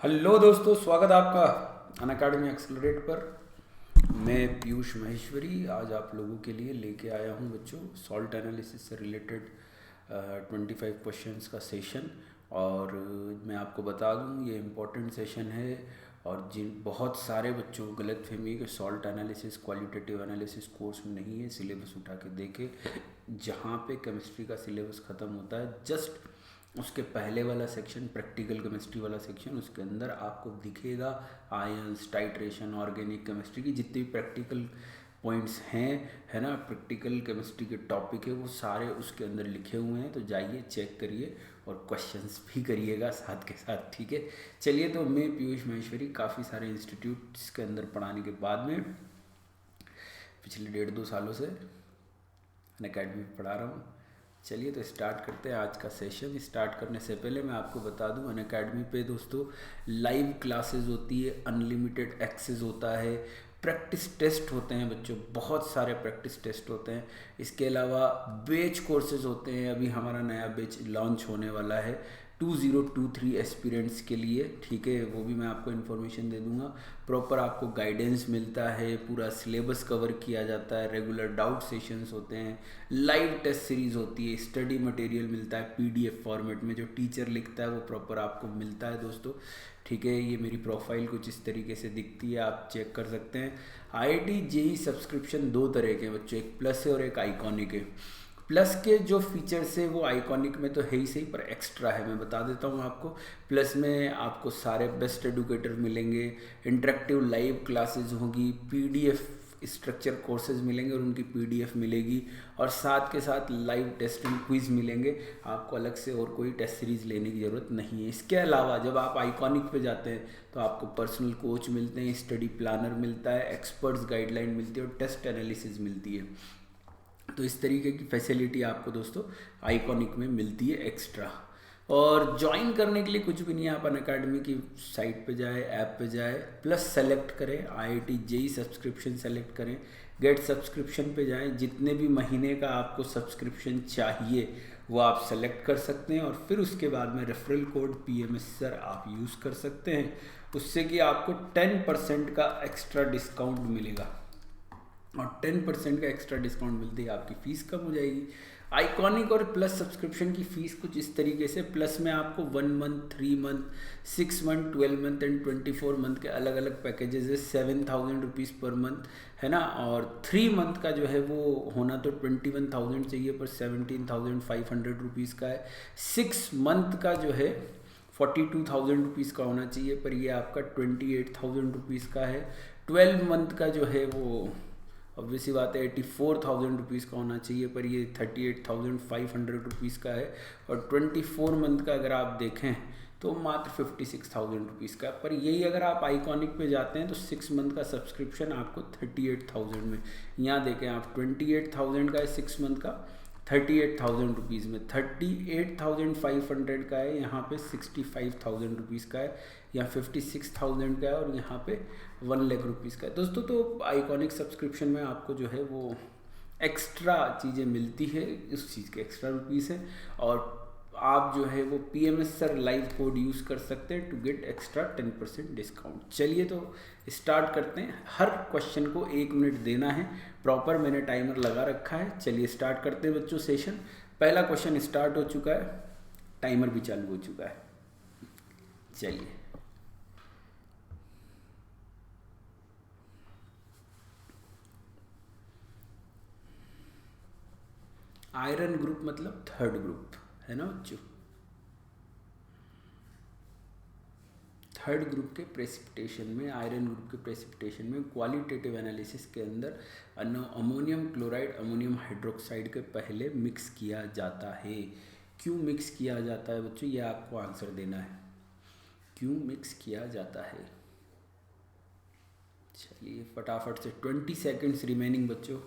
Hello दोस्तों, स्वागत है आपका अनअकैडमी एक्सेलरेट पर। मैं पीयूष महेश्वरी आज आप लोगों के लिए लेके आया हूं बच्चों सॉल्ट एनालिसिस से रिलेटेड 25 क्वेश्चंस का सेशन। और मैं आपको बता दूं ये इम्पोर्टेंट सेशन है और जिन बहुत सारे बच्चों को गलतफहमी है कि salt analysis qualitative analysis course में नहीं है। सिलेबस उठा के देखे, जहाँ पे केमिस्ट्री का सिलेबस ख़त्म होता है जस्ट उसके पहले वाला सेक्शन प्रैक्टिकल केमिस्ट्री वाला सेक्शन, उसके अंदर आपको दिखेगा आयंस, टाइट्रेशन, ऑर्गेनिक केमिस्ट्री की जितने भी प्रैक्टिकल पॉइंट्स हैं, है ना, प्रैक्टिकल केमिस्ट्री के टॉपिक है वो सारे उसके अंदर लिखे हुए हैं। तो जाइए चेक करिए और क्वेश्चंस भी करिएगा साथ के साथ, ठीक है। चलिए, तो मैं पीयूष महेश्वरी काफ़ी सारे इंस्टीट्यूट्स के अंदर पढ़ाने के बाद में पिछले 1.5-2 सालों से अनअकैडमी में पढ़ा रहा हूँ। चलिए तो स्टार्ट करते हैं आज का सेशन। स्टार्ट करने से पहले मैं आपको बता दूं अनअकैडमी पे दोस्तों लाइव क्लासेस होती है, अनलिमिटेड एक्सेस होता है, प्रैक्टिस टेस्ट होते हैं बच्चों, बहुत सारे प्रैक्टिस टेस्ट होते हैं। इसके अलावा बेच कोर्सेज होते हैं। अभी हमारा नया बेच लॉन्च होने वाला है 2023 एस्पिरेंट्स के लिए, ठीक है। वो भी मैं आपको इन्फॉर्मेशन दे दूंगा। प्रॉपर आपको गाइडेंस मिलता है, पूरा सिलेबस कवर किया जाता है, रेगुलर डाउट सेशंस होते हैं, लाइव टेस्ट सीरीज़ होती है, स्टडी मटेरियल मिलता है पीडीएफ फॉर्मेट में, जो टीचर लिखता है वो प्रॉपर आपको मिलता है दोस्तों, ठीक है। ये मेरी प्रोफाइल कुछ इस तरीके से दिखती है, आप चेक कर सकते हैं। आईआईटी जेईई सब्सक्रिप्शन 2 तरह के बच्चों, एक प्लस है और एक आइकॉनिक है। प्लस के जो फीचर्स है वो आइकॉनिक में तो है ही सही, पर एक्स्ट्रा है, मैं बता देता हूँ आपको। प्लस में आपको सारे बेस्ट एडुकेटर मिलेंगे, इंटरेक्टिव लाइव क्लासेस होगी, पीडीएफ स्ट्रक्चर कोर्सेज मिलेंगे और उनकी पीडीएफ मिलेगी, और साथ के साथ लाइव टेस्ट एंड क्विज मिलेंगे। आपको अलग से और कोई टेस्ट सीरीज़ लेने की ज़रूरत नहीं है। इसके अलावा जब आप आइकॉनिक पे जाते हैं तो आपको पर्सनल कोच मिलते हैं, स्टडी प्लानर मिलता है, एक्सपर्ट्स गाइडलाइन मिलती है और टेस्ट एनालिसिस मिलती है। तो इस तरीके की फैसिलिटी आपको दोस्तों आइकॉनिक में मिलती है एक्स्ट्रा। और ज्वाइन करने के लिए कुछ भी नहीं है, आप अनअकैडमी की साइट पे जाए, ऐप पे जाए, प्लस सेलेक्ट करें आईआईटी जेईई सब्सक्रिप्शन सेलेक्ट करें, गेट सब्सक्रिप्शन पे जाएं, जितने भी महीने का आपको सब्सक्रिप्शन चाहिए वो आप सेलेक्ट कर सकते हैं। और फिर उसके बाद में रेफरल कोड PMS सर आप यूज़ कर सकते हैं, उससे कि आपको 10% का एक्स्ट्रा डिस्काउंट मिलेगा। और 10% का एक्स्ट्रा डिस्काउंट मिलते ही आपकी फ़ीस कम हो जाएगी। आइकॉनिक और प्लस सब्सक्रिप्शन की फ़ीस कुछ इस तरीके से, प्लस में आपको 1 month, 3 month, 6 month, 12 month and 24 month के अलग अलग पैकेजेस है। 7,000 रुपीज़ पर मंथ, है ना। और 3 मंथ का जो है वो होना तो 21,000 चाहिए, पर 17,500 रुपीज़ का है। 6 मंथ का जो है 42,000 रुपीज़ का होना चाहिए, पर ये आपका 28,000 रुपीज़ का है। 12 मंथ का जो है वो ऑब्वियसली बात है 84,000 रुपीज़ का होना चाहिए, पर ये 38,500 रुपीज़ का है। और 24 मंथ का अगर आप देखें तो मात्र 56,000 रुपीज़ का। पर यही अगर आप आइकॉनिक पे जाते हैं तो 6 मंथ का सब्सक्रिप्शन आपको 38,000 में, यहाँ देखें आप 28,000 का है 6 मंथ का, 38,000 रुपीज़ में 38,500 का है, यहाँ पे 65,000 रुपीज़ का है, यहाँ 56,000 का है, और यहाँ पे 1 लाख रुपीज़ का है दोस्तों। तो आइकॉनिक सब्सक्रिप्शन में आपको जो है वो एक्स्ट्रा चीज़ें मिलती है, उस चीज़ के एक्स्ट्रा रुपीज़ है। और आप जो है वो PMS sir live code use कर सकते हैं टू गेट एक्स्ट्रा 10% डिस्काउंट। चलिए तो स्टार्ट करते हैं। हर क्वेश्चन को 1 मिनट देना है, प्रॉपर मैंने टाइमर लगा रखा है। चलिए स्टार्ट करते हैं बच्चों सेशन। पहला क्वेश्चन स्टार्ट हो चुका है, टाइमर भी चालू हो चुका है। चलिए, आयरन ग्रुप मतलब 3rd ग्रुप, है ना बच्चों। 3rd ग्रुप के प्रेसिपिटेशन में, आयरन ग्रुप के प्रेसिपिटेशन में क्वालिटेटिव एनालिसिस के अंदर अमोनियम क्लोराइड अमोनियम हाइड्रोक्साइड के पहले मिक्स किया जाता है। क्यों मिक्स किया जाता है बच्चों, ये आपको आंसर देना है, क्यों मिक्स किया जाता है। चलिए फटाफट से, 20 सेकेंड्स रिमेनिंग बच्चों।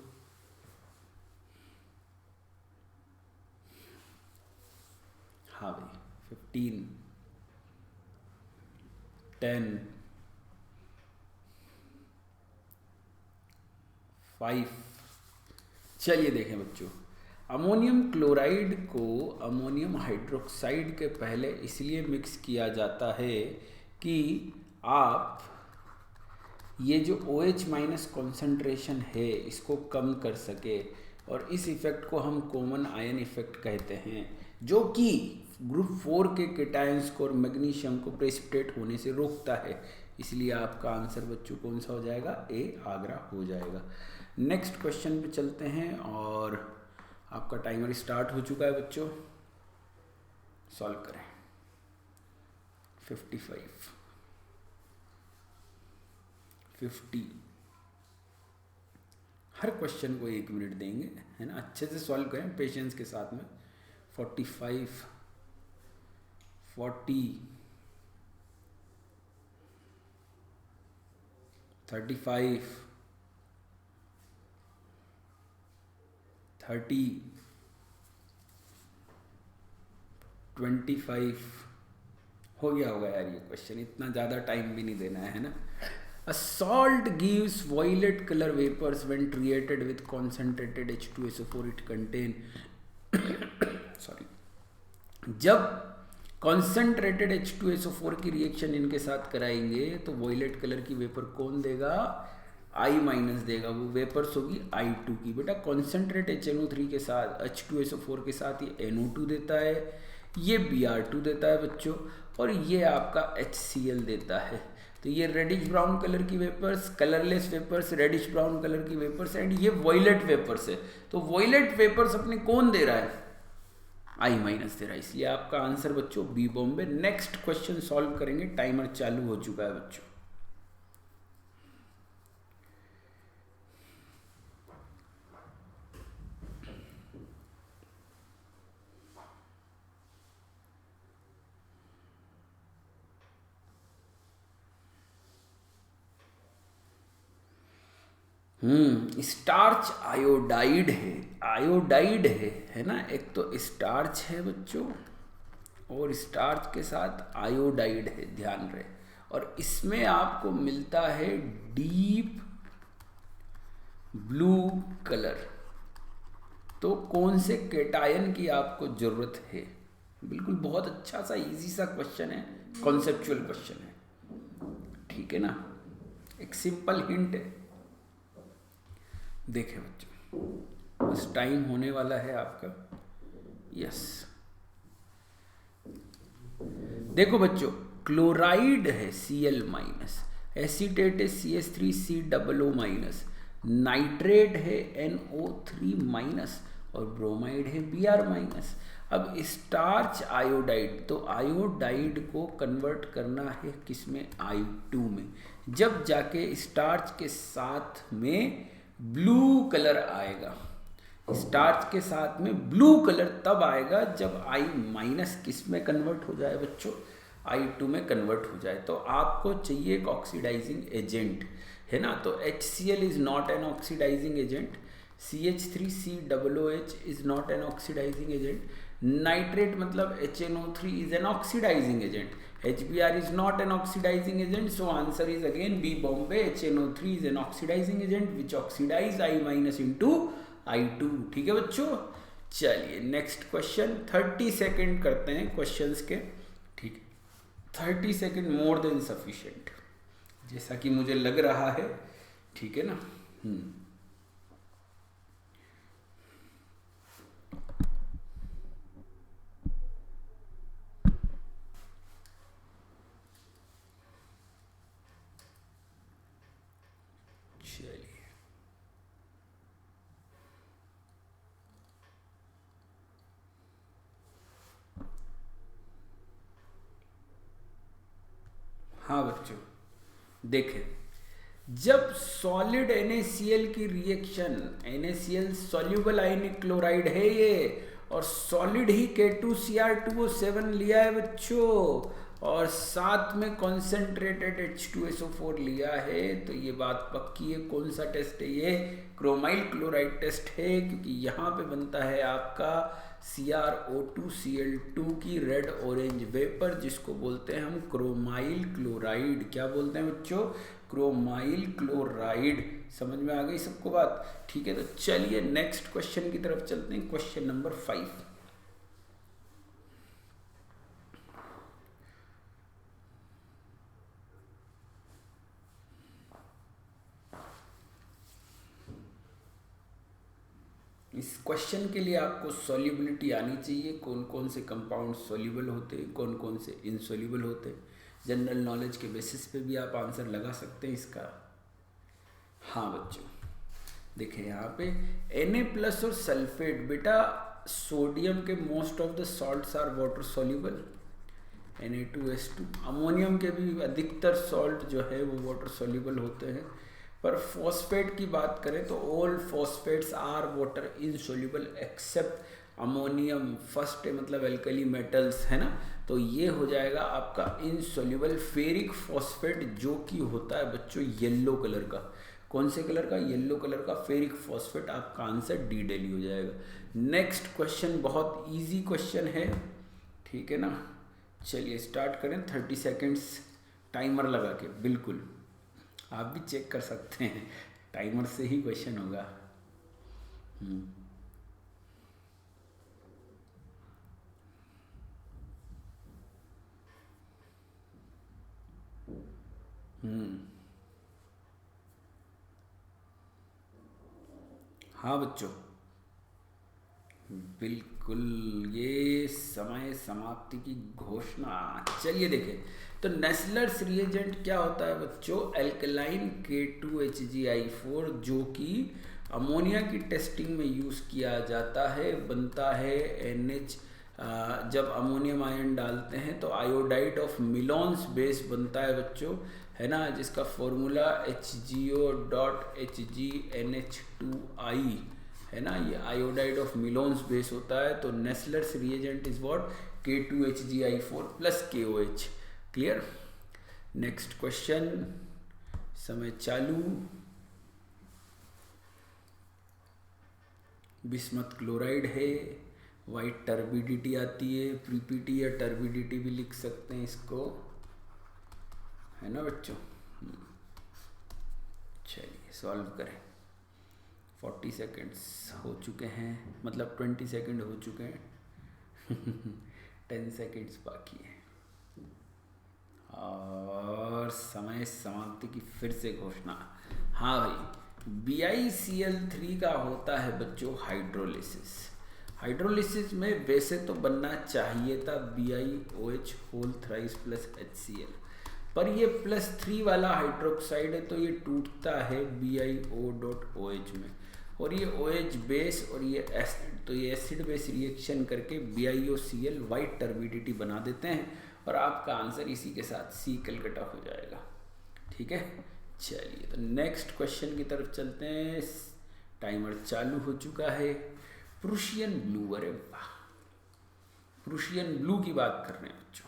हाँ भाई, 15, 10, 5। चलिए देखें बच्चों, अमोनियम क्लोराइड को अमोनियम हाइड्रोक्साइड के पहले इसलिए मिक्स किया जाता है कि आप ये जो OH माइनस कॉन्सेंट्रेशन है इसको कम कर सके, और इस इफेक्ट को हम कॉमन आयन इफेक्ट कहते हैं, जो कि ग्रुप 4 के केटायंस को और मैग्नीशियम को प्रेसिपिटेट होने से रोकता है। इसलिए आपका आंसर बच्चों कौन सा हो जाएगा? ए आगरा हो जाएगा। नेक्स्ट क्वेश्चन पे चलते हैं, और आपका टाइमर स्टार्ट हो चुका है बच्चों, सॉल्व करें। 55 50, हर क्वेश्चन को 1 मिनट देंगे, है ना, अच्छे से सॉल्व करें पेशेंस के साथ में। 45 40 35 30 25 हो गया होगा यार ये क्वेश्चन, इतना ज़्यादा टाइम भी नहीं देना है ना। A salt gives violet color vapors when treated with concentrated H2SO4 it contain sorry, जब concentrated H2SO4 की रिएक्शन इनके साथ कराएंगे तो वॉयलेट कलर की वेपर कौन देगा? I माइनस देगा, वो वेपर्स होगी I2 की। बेटा कॉन्सेंट्रेट HNO3 के साथ H2SO4 के साथ ये NO2 देता है, ये Br2 देता है बच्चों, और ये आपका HCl देता है। तो ये रेडिश ब्राउन कलर की vapours, colourless vapours, reddish brown colour की वेपर्स, एंड ये वॉयलेट वेपर्स है। तो वॉयलेट वेपर्स अपने कौन दे रहा है? I माइनस दे रहा है, इसलिए आपका आंसर बच्चों B Bombay. Next question solve करेंगे, टाइमर चालू हो चुका है बच्चों। स्टार्च आयोडाइड है, आयोडाइड है ना, एक तो स्टार्च है बच्चों और स्टार्च के साथ आयोडाइड है, ध्यान रहे, और इसमें आपको मिलता है डीप ब्लू कलर। तो कौन से केटायन की आपको जरूरत है? बिल्कुल बहुत अच्छा सा इजी सा क्वेश्चन है, कॉन्सेप्चुअल क्वेश्चन है, ठीक है ना, एक सिंपल हिंट है। देखें बच्चों, बस टाइम होने वाला है आपका। यस, देखो बच्चों, क्लोराइड है Cl माइनस, एसीटेट है CH3COO माइनस, नाइट्रेट है NO3 माइनस, और ब्रोमाइड है Br माइनस। अब स्टार्च आयोडाइड, तो आयोडाइड को कन्वर्ट करना है किसमें? I2 में। जब जाके स्टार्च के साथ में ब्लू कलर आएगा, स्टार्च के साथ में ब्लू कलर तब आएगा जब I माइनस किस में कन्वर्ट हो जाए बच्चों? I2 में कन्वर्ट हो जाए। तो आपको चाहिए एक ऑक्सीडाइजिंग एजेंट, है ना। तो HCl is not an oxidising agent, CH3COOH is not an oxidising agent, nitrate मतलब HNO3 is an oxidizing agent, HBr is not an oxidizing agent, so answer is again B Bombay, HNO3 is an oxidizing agent which oxidize I minus into I2। ठीक है बच्चों, चलिए next question. 30 second करते हैं questions के, ठीक, 30 second more than sufficient, जैसा कि मुझे लग रहा है, ठीक है ना। हाँ बच्चों, देखें, जब सॉलिड NaCl की रिएक्शन, NaCl सॉल्यूबल आयनिक क्लोराइड है ये, और सॉलिड ही K2Cr2O7 लिया है बच्चों, और साथ में कॉन्सेंट्रेटेड H2SO4 लिया है, तो ये बात पक्की है। कौन सा टेस्ट है ये? क्रोमाइल क्लोराइड टेस्ट है, क्योंकि यहाँ पे बनता है आपका CrO2Cl2 की रेड ऑरेंज वेपर, जिसको बोलते हैं हम क्रोमाइल क्लोराइड। क्या बोलते हैं बच्चों? Chromyl chloride. समझ में आ गई सबको बात? ठीक है, तो चलिए नेक्स्ट क्वेश्चन की तरफ चलते हैं, क्वेश्चन नंबर 5। इस क्वेश्चन के लिए आपको सॉल्युबिलिटी आनी चाहिए, कौन कौन से कंपाउंड सॉल्युबल होते हैं, कौन कौन से इनसॉल्युबल होते हैं। जनरल नॉलेज के बेसिस पे भी आप आंसर लगा सकते हैं इसका। हाँ बच्चों देखें यहाँ पे Na+ और सल्फेट, बेटा सोडियम के most of the salts are water soluble, Na2H2। Ammonium के भी अधिकतर सॉल्ट जो है वो वाटर सॉल्युबल होते हैं, पर फॉस्फेट की बात करें तो all phosphates are water insoluble except ammonium. First है मतलब एल्कली मेटल्स है ना, तो ये हो जाएगा आपका इनसॉल्युबल फेरिक फॉस्फेट, जो कि होता है बच्चों येलो कलर का। कौन से कलर का? येलो कलर का फेरिक फॉस्फेट। आपका आंसर डी दिल्ली हो जाएगा। नेक्स्ट क्वेश्चन बहुत इजी क्वेश्चन है, ठीक है ना। चलिए स्टार्ट करें। 30 सेकेंड्स टाइमर लगा के, बिल्कुल आप भी चेक कर सकते हैं, टाइमर से ही क्वेश्चन होगा। हाँ बच्चों बिल्कुल, ये समय समाप्ति की घोषणा। चलिए देखें, तो नेस्लर्स रिएजेंट क्या होता है बच्चों? एल्कलाइन K2HgI4, जो कि अमोनिया की टेस्टिंग में यूज़ किया जाता है। बनता है NH, जब अमोनियम आयन डालते हैं तो आयोडाइड ऑफ मिलोन्स बेस बनता है बच्चों, है ना, जिसका फॉर्मूला HgO.HgNH2I है ना। ये आयोडाइड ऑफ मिलोन्स बेस होता है। तो Nessler's reagent is what? K2HgI4 plus KOH। Clear. Next question, समय चालू। बिस्मथ क्लोराइड है, वाइट टर्बिडिटी आती है, प्रीपीटी या टर्बिडिटी भी लिख सकते हैं इसको, है ना बच्चों। चलिए सॉल्व करें। 40 सेकेंड्स हो चुके हैं, मतलब 20 सेकेंड हो चुके हैं 10 सेकेंड्स बाकी है और समय समाप्ति की फिर से घोषणा। हाँ भाई, BiCl3 का होता है बच्चों हाइड्रोलिसिस। हाइड्रोलिसिस में वैसे तो बनना चाहिए था BiOH whole thrice plus HCl, पर ये +3 वाला हाइड्रोक्साइड है तो ये टूटता है BiO.OH में, और ये OH बेस और ये एसिड, तो ये एसिड बेस रिएक्शन करके BiOCl वाइट टर्बिडिटी बना देते हैं, और आपका आंसर इसी के साथ C कलकत्ता हो जाएगा। ठीक है, चलिए तो नेक्स्ट क्वेश्चन की तरफ चलते हैं। टाइमर चालू हो चुका है। प्रूशियन ब्लू, अरे वाह, प्रूशियन ब्लू की बात कर रहे हैं बच्चों।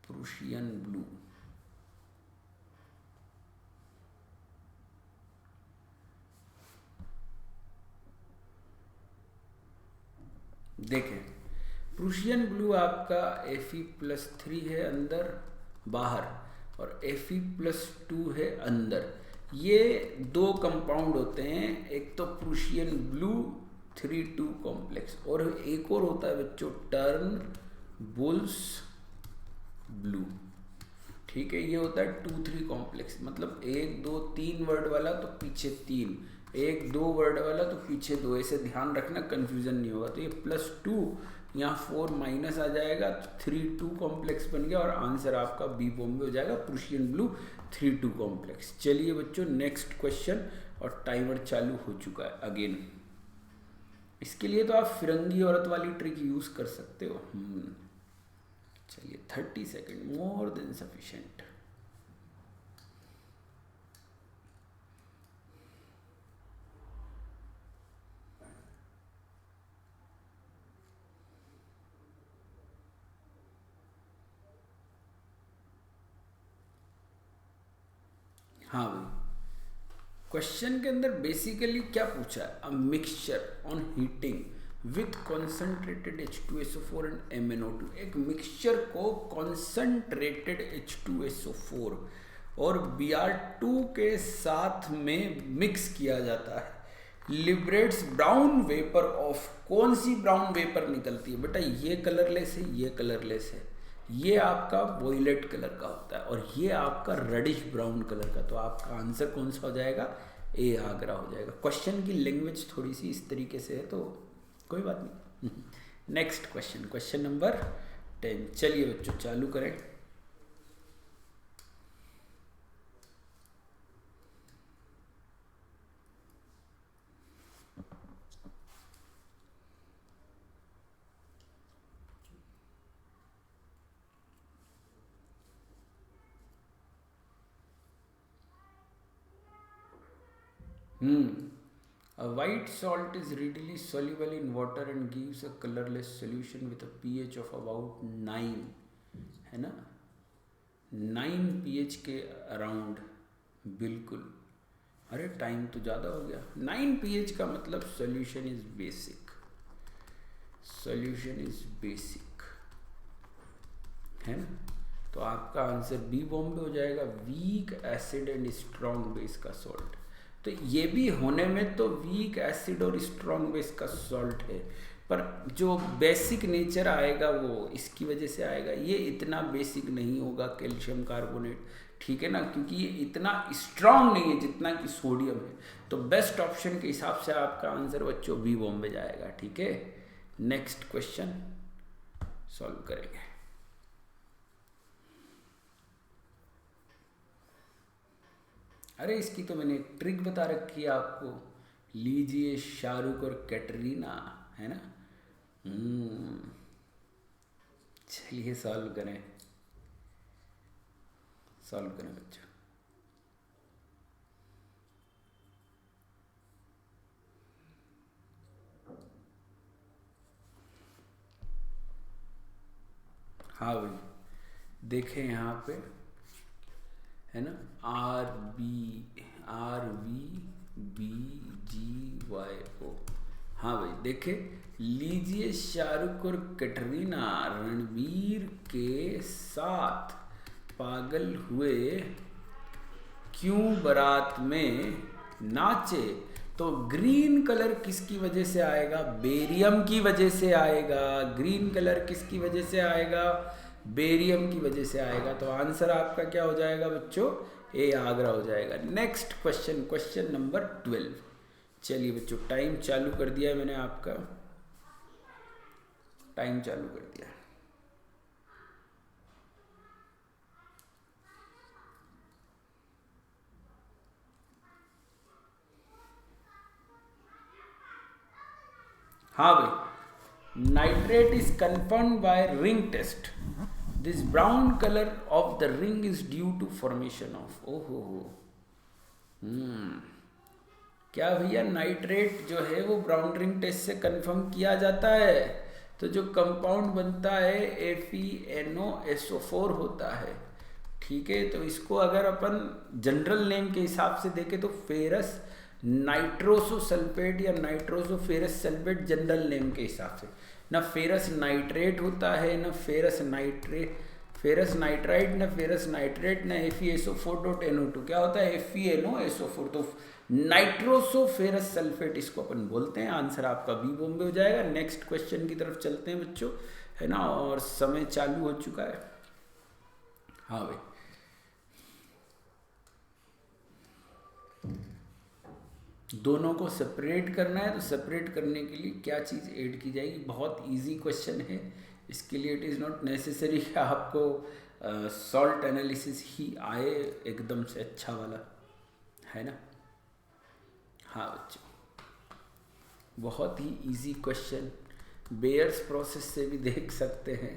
प्रूशियन ब्लू, देखें प्रूशियन ब्लू आपका Fe+3 है अंदर बाहर, और Fe+2 है अंदर। ये दो कंपाउंड होते हैं, एक तो प्रूशियन ब्लू 3,2 कॉम्प्लेक्स, और एक और होता है बच्चों टर्न बुल्स ब्लू। ठीक है, ये होता है 2,3 कॉम्प्लेक्स, मतलब 1 2 3 वर्ड वाला तो पीछे 3, 1 2 वर्ड वाला तो पीछे 2, ऐसे ध्यान रखना कंफ्यूजन नहीं होगा। तो ये +2 यहाँ 4 माइनस आ जाएगा, 3,2 कॉम्प्लेक्स बन गया, और आंसर आपका बी बॉम्बे हो जाएगा, प्रूशियन ब्लू 3,2 कॉम्प्लेक्स। चलिए बच्चों नेक्स्ट क्वेश्चन, और टाइमर चालू हो चुका है अगेन। इसके लिए तो आप फिरंगी औरत वाली ट्रिक यूज कर सकते हो। चलिए 30 सेकेंड मोर देन सफिशिएंट। हाँ भाई, क्वेश्चन के अंदर बेसिकली क्या पूछा है? A mixture on heating with concentrated H2SO4 and MnO2। एक मिक्सचर को कॉन्सेंट्रेटेड H2SO4 और Br2 के साथ में मिक्स किया जाता है। लिबरेट्स ब्राउन वेपर ऑफ, कौन सी ब्राउन वेपर निकलती है बेटा, ये कलरलेस है, ये कलरलेस है, ये आपका वॉयलेट कलर का होता है और ये आपका रेडिश ब्राउन कलर का। तो आपका आंसर कौन सा हो जाएगा, ए आगरा हो जाएगा। क्वेश्चन की लैंग्वेज थोड़ी सी इस तरीके से है तो कोई बात नहीं। Next question, question number 10। चलिए बच्चों चालू करें। A white salt is readily soluble in water and gives a colorless solution with a pH of about 9, है ना, 9 pH के अराउंड, बिल्कुल। अरे टाइम तो ज़्यादा हो गया। 9 pH का मतलब solution is basic, solution is basic, है ना। तो आपका आंसर बी बॉम्बे हो जाएगा, weak acid and strong base का सॉल्ट। तो ये भी होने में तो वीक एसिड और स्ट्रॉन्ग बेस का सॉल्ट है, पर जो बेसिक नेचर आएगा वो इसकी वजह से आएगा। ये इतना बेसिक नहीं होगा कैल्शियम कार्बोनेट, ठीक है ना, क्योंकि ये इतना स्ट्रॉन्ग नहीं है जितना कि सोडियम है। तो बेस्ट ऑप्शन के हिसाब से आपका आंसर बच्चों बी बॉम्बे जाएगा, ठीक है। नेक्स्ट क्वेश्चन सॉल्व करेंगे। अरे इसकी तो मैंने एक ट्रिक बता रखी है आपको, लीजिए शाहरुख और कैटरीना, है ना। चलिए सॉल्व करें, सॉल्व करें बच्चों। हाँ भाई देखें यहाँ पे, है ना, RVBGYO। हाँ भाई देखे, लीजिए शाहरुख और कैटरीना रणवीर के साथ पागल हुए क्यों बारात में नाचे। तो ग्रीन कलर किसकी वजह से आएगा, बेरियम की वजह से आएगा। ग्रीन कलर किसकी वजह से आएगा, बेरियम की वजह से आएगा। तो आंसर आपका क्या हो जाएगा बच्चों, ए आगरा हो जाएगा। Next question, question number 12। चलिए बच्चों टाइम चालू कर दिया है मैंने, आपका टाइम चालू कर दिया है। हाँ भाई, nitrate is confirmed by ring test. This brown colour of the ring is due to formation of, ओहो क्या भैया, नाइट्रेट जो है वो ब्राउन रिंग टेस्ट से कंफर्म किया जाता है। तो जो कंपाउंड बनता है FeNOSO4 होता है, ठीक है। तो इसको अगर अपन जनरल नेम के हिसाब से देखें तो फेरस नाइट्रोसो सल्फेट या nitroso ferrous sulphate general name के हिसाब से, ना फेरस नाइट्रेट होता है, ना फेरस नाइट्रेट, फेरस नाइट्राइट, ना फेरस नाइट्रेट, ना FeSO4.NO2। क्या होता है, FeNOSO4। तो नाइट्रोसो फेरस सल्फेट इसको अपन बोलते हैं। आंसर आपका बी बॉम्बे हो जाएगा। नेक्स्ट क्वेश्चन की तरफ चलते हैं बच्चों, है ना, और समय चालू हो चुका है। हाँ भाई, दोनों को सेपरेट करना है। तो सेपरेट करने के लिए क्या चीज़ ऐड की जाएगी, बहुत इजी क्वेश्चन है। इसके लिए इट इज़ नॉट नेसेसरी कि आपको सॉल्ट एनालिसिस ही आए एकदम से अच्छा वाला, है ना। हाँ बच्चों, बहुत ही इजी क्वेश्चन, बेयर्स प्रोसेस से भी देख सकते हैं,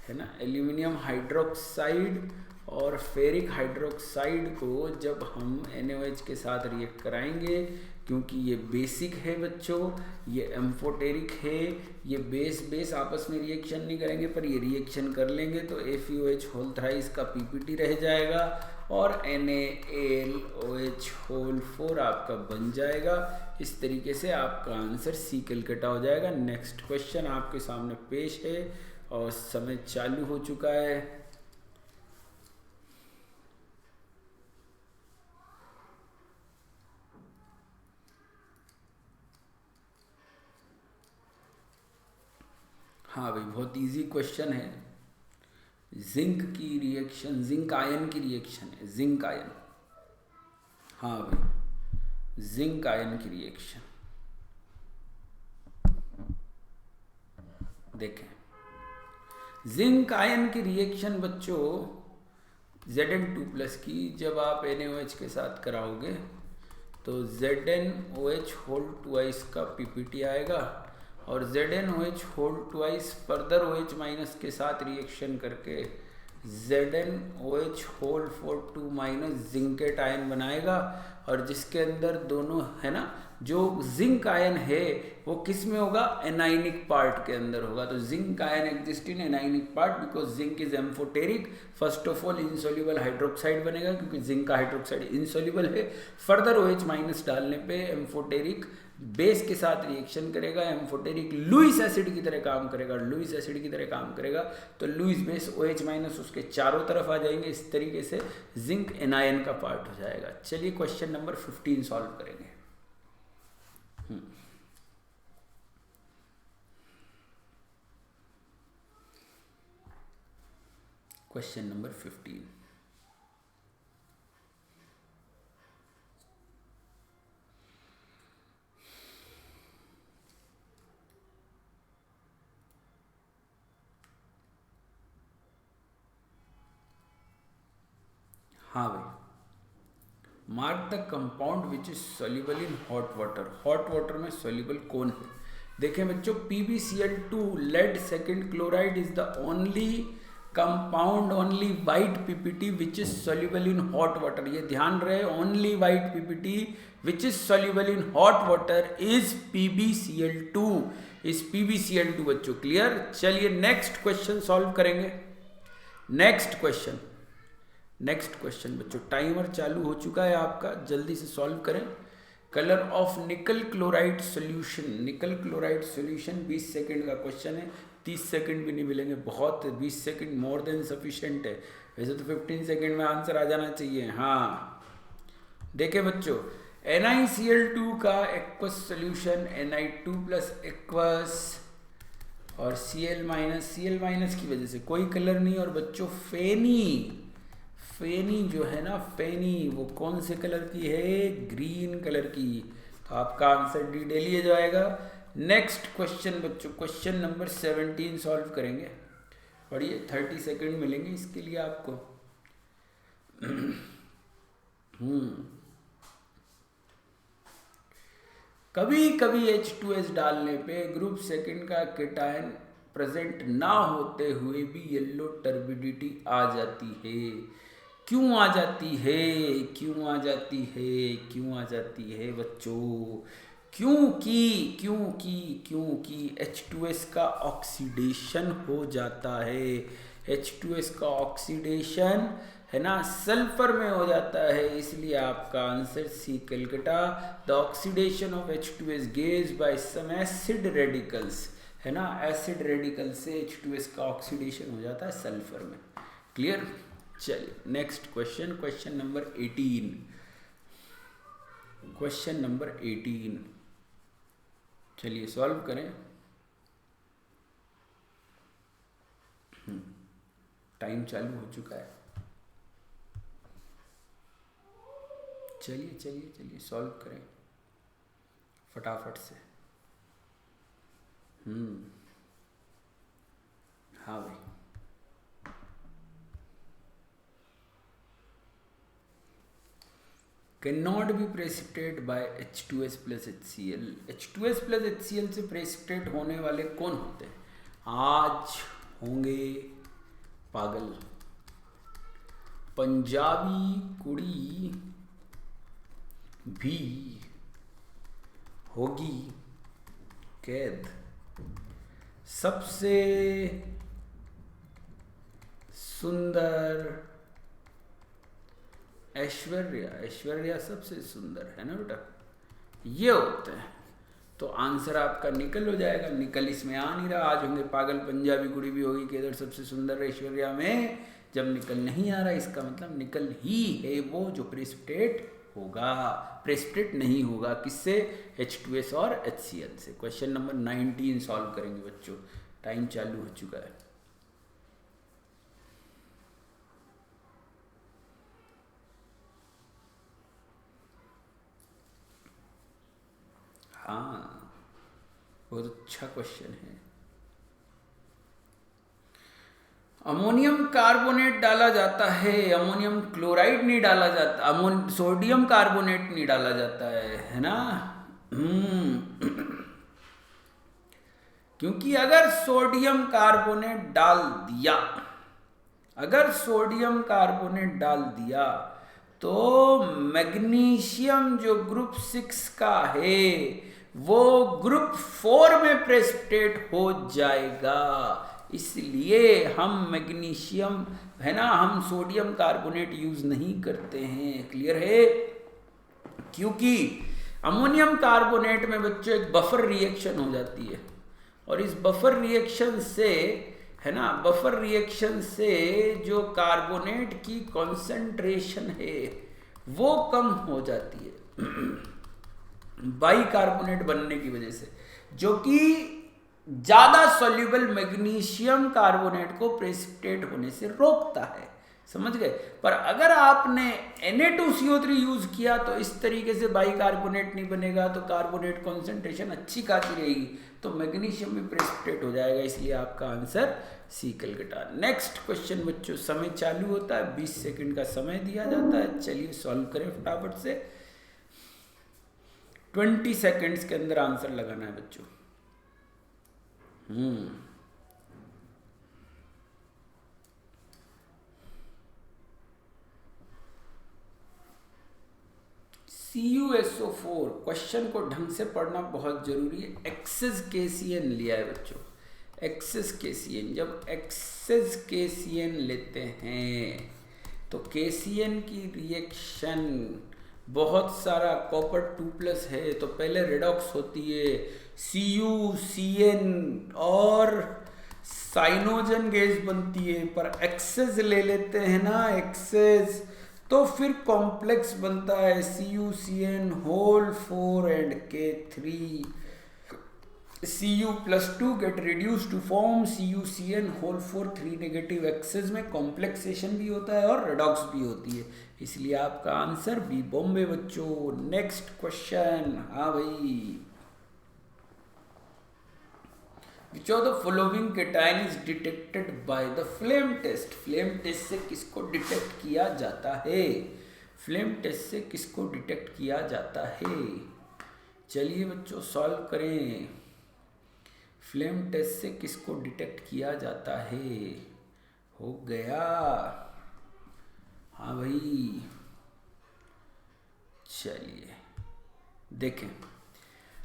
है ना। एल्यूमिनियम हाइड्रोक्साइड और फेरिक हाइड्रोक्साइड को जब हम NaOH के साथ रिएक्ट कराएंगे, क्योंकि ये बेसिक है बच्चों, ये एम्फोटेरिक है, ये बेस आपस में रिएक्शन नहीं करेंगे पर ये रिएक्शन कर लेंगे। तो FeOH होल थ्राइस का PPT रह जाएगा और NaLOH होल 4 आपका बन जाएगा। इस तरीके से आपका आंसर सी कैलकाटा हो जाएगा। नेक्स्ट क्वेश्चन आपके सामने पेश है और समय चालू हो चुका है। हाँ भाई, बहुत इजी क्वेश्चन है। जिंक की रिएक्शन, जिंक आयन की रिएक्शन है, जिंक आयन। हाँ भाई, जिंक आयन की रिएक्शन देखें। जिंक आयन की रिएक्शन बच्चों Zn2+ की जब आप NaOH के साथ कराओगे तो ZnOH होल ट्वाइस का PPT आएगा और ZnOH whole twice further OH minus के साथ रिएक्शन करके ZnOH whole 4 minus zincate ion बनाएगा। और जिसके अंदर दोनों है ना, जो जिंक आयन है वो किस में होगा, एनाइनिक पार्ट के अंदर होगा। तो zinc ion exist in anionic part because zinc is amphoteric. First of all insoluble hydroxide बनेगा क्योंकि जिंक का हाइड्रोक्साइड इनसोल्यूबल है। फर्दर OH माइनस डालने पे एम्फोटेरिक बेस के साथ रिएक्शन करेगा, एम्फोटेरिक लुईस एसिड की तरह काम करेगा, लुईस एसिड की तरह काम करेगा। तो लुईस बेस OH माइनस उसके चारों तरफ आ जाएंगे। इस तरीके से जिंक एनायन का पार्ट हो जाएगा। चलिए क्वेश्चन नंबर 15 सॉल्व करेंगे। Question number 15। हाँ भाई, mark the compound which is soluble in hot water. Hot water में सोल्यूबल कौन है? देखें बच्चों, PbCl2 lead second chloride is the only compound, only white PPT which is soluble in hot water. ये ध्यान रहे, only white PPT which is soluble in hot water is PbCl2, is PbCl2 बच्चों। Clear? चलिए next question solve करेंगे। Next question बच्चों, timer चालू हो चुका है आपका, जल्दी से सॉल्व करें। कलर ऑफ निकल क्लोराइड सॉल्यूशन, निकल क्लोराइड सॉल्यूशन 20 सेकंड का क्वेश्चन है। 30 सेकंड भी नहीं मिलेंगे, बहुत 20 सेकंड मोर देन सफिशिएंट है। वैसे तो 15 सेकंड में आंसर आ जाना चाहिए। हाँ देखें बच्चों, NiCl2 का एक्वस सॉल्यूशन Ni2+ एक्वस और Cl- की वजह से कोई कलर नहीं। और बच्चों फेनी जो है ना, फेनी वो कौन से कलर की है? ग्रीन कलर की। तो आपका आंसर डी डेली हो जाएगा। नेक्स्ट क्वेश्चन बच्चों, क्वेश्चन नंबर 17 सॉल्व करेंगे। पढ़िए, 30 सेकंड मिलेंगे इसके लिए आपको। कभी कभी H2S डालने पे ग्रुप सेकंड का केटायन प्रेजेंट ना होते हुए भी येलो टर्बिडिटी आ जाती है। क्यों आ जाती है? क्यों आ जाती है? क्यों आ जाती है बच्चों? क्योंकि H2S का ऑक्सीडेशन हो जाता है। H2S का ऑक्सीडेशन है ना सल्फर में हो जाता है, इसलिए आपका answer C Calcutta. The oxidation of H2S gas by some acid radicals, है ना, एसिड रेडिकल से H2S का ऑक्सीडेशन हो जाता है सल्फर में। क्लियर? चलिए next question, question number 18। Question number 18 चलिए सॉल्व करें। टाइम चालू हो चुका है। चलिए सॉल्व करें फटाफट से। हाँ भाई, can not be precipitate by H2S + HCl। H2S + HCl से प्रेसिपिटेट होने वाले कौन होते हैं? आज होंगे पागल, पंजाबी कुड़ी भी होगी कैद। सबसे सुंदर ऐश्वर्या सबसे सुंदर है ना बेटा, ये होते हैं। तो आंसर आपका निकल हो जाएगा। निकल इसमें आ नहीं रहा। आज होंगे पागल, पंजाबी कुड़ी भी होगी कैद, सबसे सुंदर ऐश्वर्या में जब निकल नहीं आ रहा, इसका मतलब निकल ही है वो जो प्रेसिपिटेट होगा। प्रेसिपिटेट नहीं होगा किससे? H2S और HCl से। क्वेश्चन नंबर 19 सॉल्व करेंगे बच्चों। टाइम चालू हो चुका है। हाँ, बहुत अच्छा क्वेश्चन है। अमोनियम कार्बोनेट डाला जाता है, अमोनियम क्लोराइड नहीं डाला जाता, सोडियम कार्बोनेट नहीं डाला जाता है ना। क्योंकि अगर सोडियम कार्बोनेट डाल दिया, अगर सोडियम कार्बोनेट डाल दिया तो मैग्नीशियम जो ग्रुप 6 का है वो ग्रुप 4 में प्रेसिपिटेट हो जाएगा। इसलिए हम मैग्नीशियम है ना, हम सोडियम कार्बोनेट यूज नहीं करते हैं। क्लियर है? क्योंकि अमोनियम कार्बोनेट में बच्चों एक बफर रिएक्शन हो जाती है, और इस बफर रिएक्शन से है ना, बफर रिएक्शन से जो कार्बोनेट की कॉन्सेंट्रेशन है वो कम हो जाती है बाइकार्बोनेट बनने की वजह से, जो कि ज्यादा सॉल्युबल मैग्नीशियम कार्बोनेट को प्रेसिपिटेट होने से रोकता है। समझ गए? पर अगर आपने Na2CO3 यूज किया तो इस तरीके से बाइकार्बोनेट नहीं बनेगा, तो कार्बोनेट कॉन्सेंट्रेशन अच्छी खासी रहेगी, तो मैग्नीशियम भी प्रेसिपिटेट हो जाएगा। इसलिए आपका answer C Calcutta. Next question बच्चों, समय चालू होता है, 20 सेकंड का समय दिया जाता है। चलिए सॉल्व करें फटाफट से। 20 सेकंड्स के अंदर आंसर लगाना है बच्चों। CuSO4 क्वेश्चन को ढंग से पढ़ना बहुत जरूरी है। एक्सेस KCN लिया है बच्चों, एक्सेस KCN। जब एक्सेस KCN लेते हैं तो KCN की रिएक्शन बहुत सारा कॉपर 2+ है, तो पहले रेडॉक्स होती है, CuCN और साइनोजन गैस बनती है। पर एक्सेस ले लेते हैं ना, एक्सेस, तो फिर कॉम्प्लेक्स बनता है CuCN whole 4 and K3। Cu+2 get reduce to form CuCN whole 4 3 negative. Excess में कॉम्प्लेक्सेशन भी होता है और रेडॉक्स भी होती है, इसलिए आपका आंसर बी बॉम्बे बच्चों। Next question. हाँ भाई, Which of the following cation is detected by the flame test? Flame test से किसको डिटेक्ट किया जाता है? फ्लेम टेस्ट से किसको डिटेक्ट किया जाता है? चलिए बच्चों सॉल्व करें। फ्लेम टेस्ट से किसको डिटेक्ट किया जाता है? हो गया। हाँ भाई, चलिए देखें।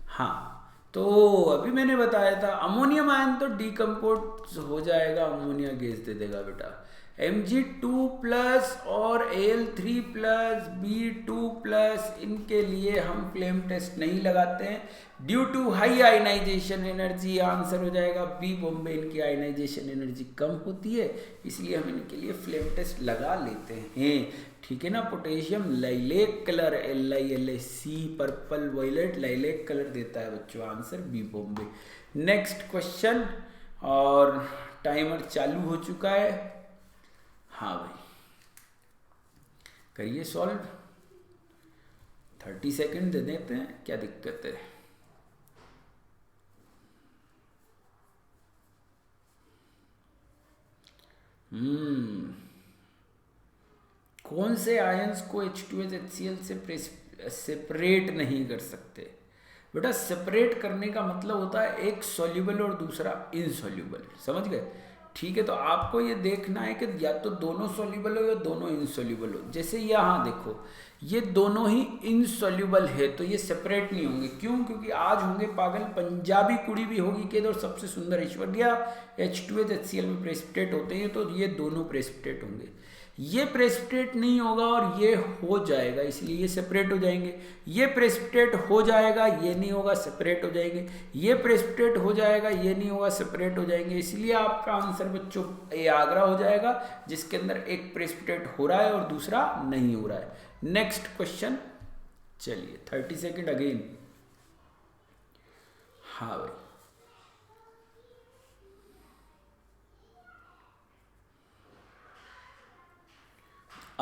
हाँ, तो अभी मैंने बताया था अमोनियम आयन तो डिकम्पोज हो जाएगा, अमोनिया गैस दे देगा बेटा। Mg2+ और Al3+, B2+, इनके लिए हम फ्लेम टेस्ट नहीं लगाते हैं due to high ionisation energy. Answer हो जाएगा बी बॉम्बे, इनकी आयनाइजेशन एनर्जी कम होती है, इसलिए हम इनके लिए फ्लेम टेस्ट लगा लेते हैं। ठीक है ना। Potassium lilac colour, LiLaC, purple violet lilac colour देता है बच्चों। Answer B Bombay. Next question, और टाइमर चालू हो चुका है। हाँ भाई, करिए सॉल्व। 30 सेकंड दे देते हैं, क्या दिक्कत है। कौन से आयंस को H2HCl से सेपरेट नहीं कर सकते? बेटा सेपरेट करने का मतलब होता है एक सॉल्युबल और दूसरा इनसॉल्युबल। समझ गए? ठीक है, तो आपको ये देखना है कि या तो दोनों सॉल्युबल हो या दोनों इनसॉल्युबल हो। जैसे यहाँ देखो, ये दोनों ही इनसॉल्युबल है तो ये सेपरेट नहीं होंगे। क्यों? क्योंकि आज होंगे पागल, पंजाबी कुड़ी भी होगी के और सबसे सुंदर ऐश्वर्या H2HCl में प्रेसिपिटेट होते हैं, तो ये दोनों प्रेसिपिटेट होंगे। ये प्रेसिपिटेट नहीं होगा और ये हो जाएगा, इसलिए ये सेपरेट हो जाएंगे। ये प्रेसिपिटेट हो जाएगा, ये नहीं होगा, सेपरेट हो जाएंगे। ये प्रेसिपिटेट हो जाएगा, ये नहीं होगा, सेपरेट हो जाएंगे। इसलिए आपका आंसर बच्चों ए आगरा हो जाएगा, जिसके अंदर एक प्रेसिपिटेट हो रहा है और दूसरा नहीं हो रहा है। Next question. चलिए 30 सेकेंड अगेन। हाँ भाई,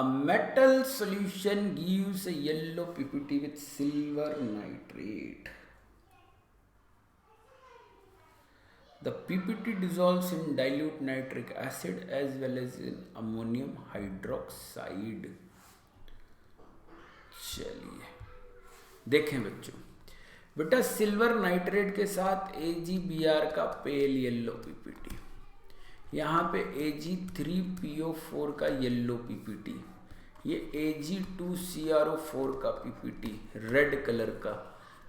A metal solution gives a yellow PPT with silver nitrate. The PPT dissolves in dilute nitric acid as well as in ammonium hydroxide. चलिए देखें बच्चों, बेटा सिल्वर नाइट्रेट के साथ AgBr का पेल येलो PPT, यहाँ पे Ag3PO4 का येलो PPT, ये Ag2CrO4 का PPT रेड कलर का,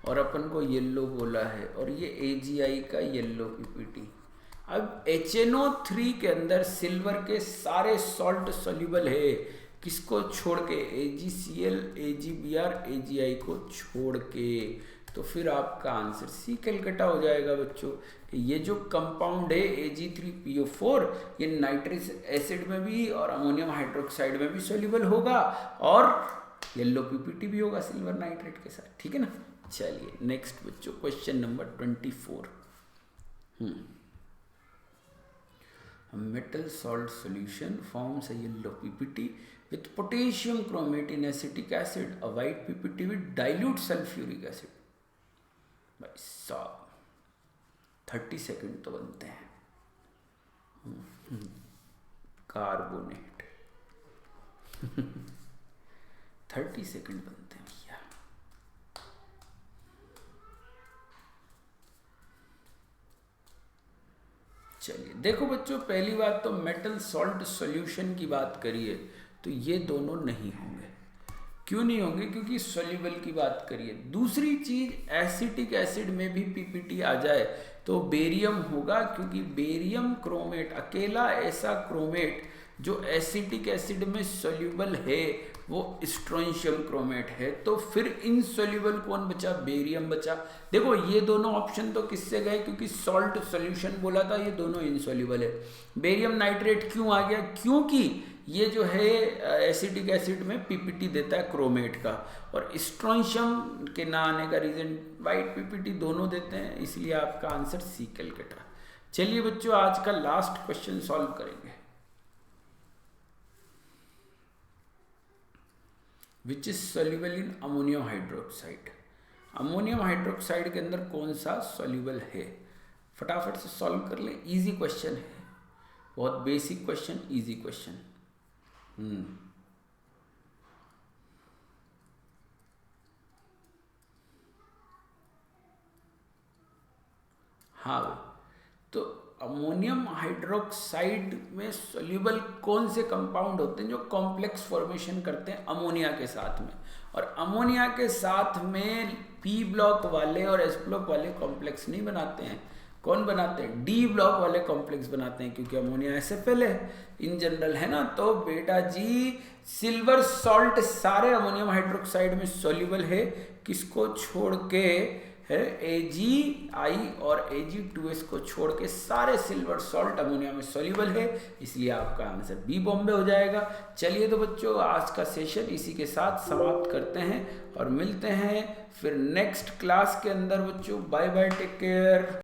और अपन को येलो बोला है, और ये AgI का येलो PPT। अब HNO3 के अंदर सिल्वर के सारे सॉल्ट सोल्यूबल है, किसको छोड़ के? AgCl, AgBr, AgI को छोड़ के। तो फिर आपका आंसर सी कैलकाटा हो जाएगा बच्चों। ये जो कंपाउंड है Ag3PO4, ये नाइट्रिक एसिड में भी और अमोनियम हाइड्रोक्साइड में भी सोल्यूबल होगा, और येलो PPT भी होगा सिल्वर नाइट्रेट के साथ, ठीक है ना। चलिए नेक्स्ट बच्चों, question number 24। Metal salt solution forms a yellow PPT with potassium chromate in acetic acid, a white PPT with dilute sulfuric acid। भाई साहब 30 सेकंड तो बनते हैं। कार्बोनेट 30 सेकंड बनते हैं भैया। चलिए देखो बच्चों, पहली बात तो मेटल सॉल्ट सॉल्यूशन की बात करिए तो ये दोनों नहीं होंगे। क्यों नहीं होंगे? क्योंकि सोल्यूबल की बात करिए। दूसरी चीज, एसिटिक एसिड में भी PPT आ जाए तो बेरियम होगा, क्योंकि बेरियम क्रोमेट, अकेला ऐसा क्रोमेट जो एसिटिक एसिड में सोल्यूबल है वो स्ट्रोंशियम क्रोमेट है। तो फिर इनसोल्यूबल कौन बचा? बेरियम बचा। देखो ये दोनों ऑप्शन तो किससे गए? क्योंकि सॉल्ट सॉल्यूशन बोला था, ये दोनों इनसोल्यूबल है। बेरियम नाइट्रेट क्यों आ गया? क्योंकि ये जो है एसिटिक एसिड में PPT देता है क्रोमेट का, और स्ट्रोंशियम के ना आने का रीजन वाइट PPT दोनों देते हैं, इसलिए आपका आंसर सी कैलकाटा। चलिए बच्चों, आज का लास्ट क्वेश्चन सॉल्व करेंगे। विच is soluble in ammonium hydroxide. Ammonium hydroxide के अंदर कौन सा सोल्यूबल है? फटाफट से सॉल्व कर ले, इजी क्वेश्चन है, बहुत बेसिक क्वेश्चन, इजी क्वेश्चन। हाँ, तो अमोनियम हाइड्रोक्साइड में सोल्यूबल कौन से कंपाउंड होते हैं जो कॉम्प्लेक्स फॉर्मेशन करते हैं अमोनिया के साथ में, और अमोनिया के साथ में P ब्लॉक वाले और S ब्लॉक वाले कॉम्प्लेक्स नहीं बनाते हैं। कौन बनाते हैं? D ब्लॉक वाले कॉम्प्लेक्स बनाते हैं, क्योंकि अमोनिया SFL है इन जनरल, है ना। तो बेटा जी सिल्वर सॉल्ट सारे अमोनियम हाइड्रोक्साइड में सोल्यूबल है, किसको छोड़ के है? AgI और Ag2S को छोड़ के सारे सिल्वर सॉल्ट अमोनिया में सोल्यूबल है, इसलिए आपका आंसर बी बॉम्बे हो जाएगा। चलिए तो बच्चों, आज का सेशन इसी के साथ समाप्त करते हैं और मिलते हैं फिर नेक्स्ट क्लास के अंदर बच्चों। Bye bye, take care.